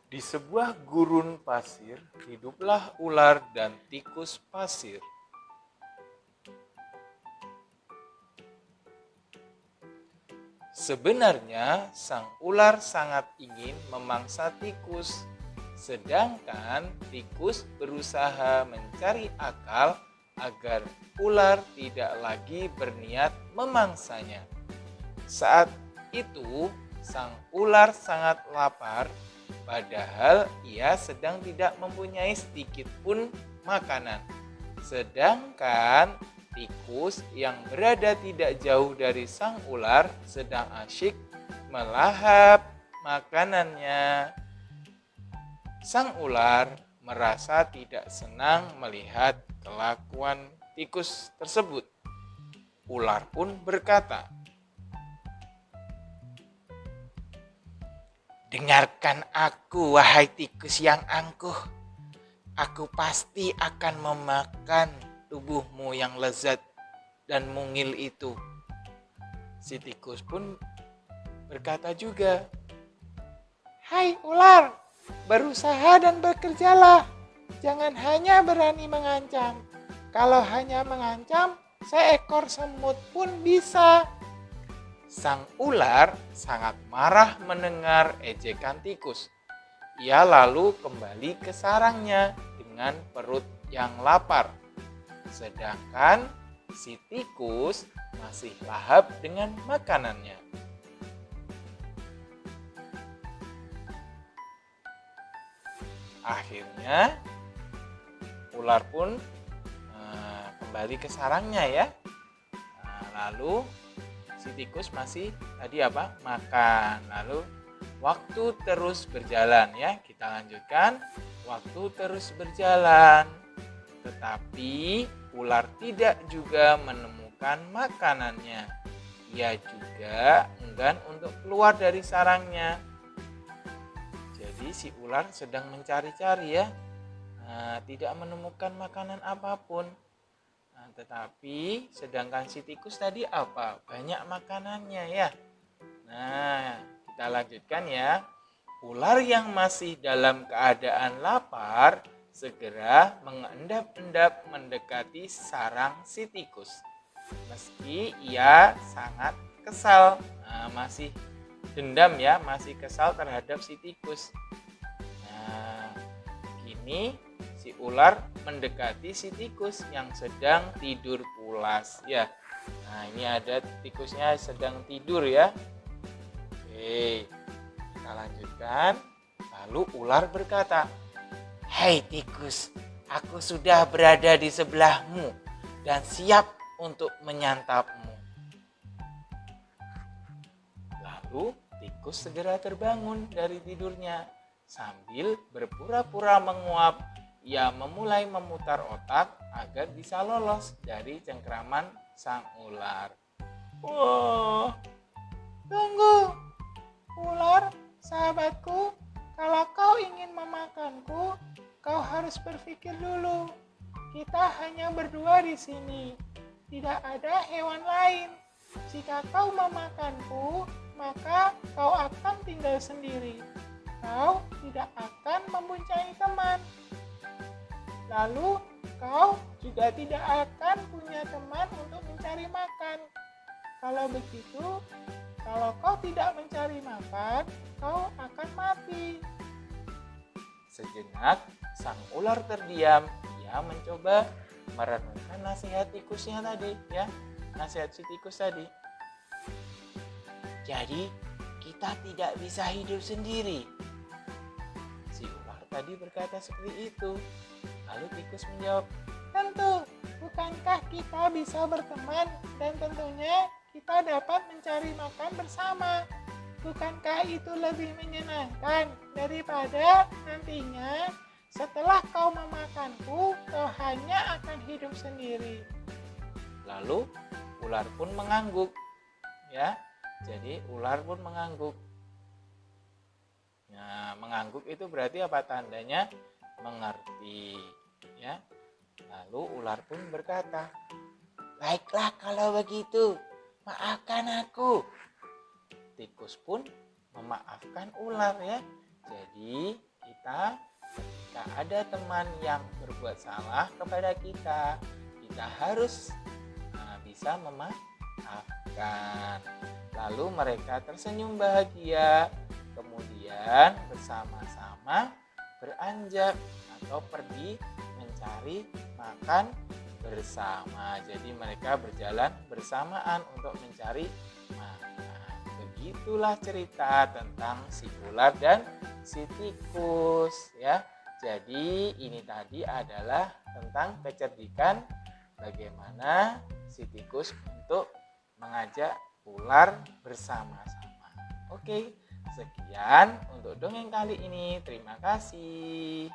Di sebuah gurun pasir, hiduplah ular dan tikus pasir. Sebenarnya, sang ular sangat ingin memangsa tikus, sedangkan tikus berusaha mencari akal agar ular tidak lagi berniat memangsanya. Saat itu, sang ular sangat lapar, padahal ia sedang tidak mempunyai sedikit pun makanan. Sedangkan tikus yang berada tidak jauh dari sang ular sedang asyik melahap makanannya. Sang ular merasa tidak senang melihat kelakuan tikus tersebut. Ular pun berkata, "Dengarkan aku, wahai tikus yang angkuh. Aku pasti akan memakan tubuhmu yang lezat dan mungil itu." Si tikus pun berkata juga, "Hai ular, berusaha dan bekerjalah. Jangan hanya berani mengancam. Kalau hanya mengancam, seekor semut pun bisa." Sang ular sangat marah mendengar ejekan tikus. Ia lalu kembali ke sarangnya dengan perut yang lapar. Sedangkan si tikus masih lahap dengan makanannya. Akhirnya ular pun kembali ke sarangnya ya. Lalu si tikus masih tadi makan. Lalu waktu terus berjalan ya. Kita lanjutkan. Waktu terus berjalan. Tetapi ular tidak juga menemukan makanannya. Ia juga enggan untuk keluar dari sarangnya. Jadi si ular sedang mencari-cari ya. Tidak menemukan makanan apapun. Tetapi sedangkan si tikus tadi banyak makanannya ya. Nah, kita lanjutkan ya. Ular yang masih dalam keadaan lapar segera mengendap-endap mendekati sarang si tikus. Meski ia sangat kesal, masih dendam ya, masih kesal terhadap si tikus. Nah, kini si ular mendekati si tikus yang sedang tidur pulas ya. Nah, ini ada tikusnya sedang tidur ya. Oke, kita lanjutkan. Lalu ular berkata, "Hei tikus, aku sudah berada di sebelahmu dan siap untuk menyantapmu." Lalu tikus segera terbangun dari tidurnya. Sambil berpura-pura menguap, ia mulai memutar otak agar bisa lolos dari cengkraman sang ular. Wah, tunggu, ular, sahabatku. Kalau kau ingin memakanku, kau harus berpikir dulu. Kita hanya berdua di sini. Tidak ada hewan lain. Jika kau memakanku, maka kau akan tinggal sendiri. Kau tidak akan mempunyai teman. Lalu kau juga tidak akan punya teman untuk mencari makan. Kalau begitu, kalau kau tidak mencari makan, kau akan mati. Sejenak, sang ular terdiam. Ia mencoba merenungkan nasihat tikusnya tadi, ya. Nasihat si tikus tadi. Jadi, kita tidak bisa hidup sendiri. Si ular tadi berkata seperti itu. Lalu tikus menjawab, "Tentu, bukankah kita bisa berteman dan tentunya kita dapat mencari makan bersama? Bukankah itu lebih menyenangkan daripada nantinya setelah kau memakanku, kau hanya akan hidup sendiri?" Lalu ular pun mengangguk, ya. Jadi ular pun mengangguk. Nah, mengangguk itu berarti apa tandanya? Mengerti, ya. Lalu ular pun berkata, "Baiklah kalau begitu, maafkan aku." Tikus pun memaafkan ular ya. Jadi kita ketika ada teman yang berbuat salah kepada kita, kita harus bisa memaafkan. Lalu mereka tersenyum bahagia, kemudian bersama-sama beranjak atau pergi mencari makan bersama. Jadi mereka berjalan bersamaan untuk mencari makan. Begitulah cerita tentang si ular dan si tikus ya. Jadi ini tadi adalah tentang kecerdikan bagaimana si tikus untuk mengajak ular bersama-sama. Oke, sekian untuk dongeng kali ini. Terima kasih.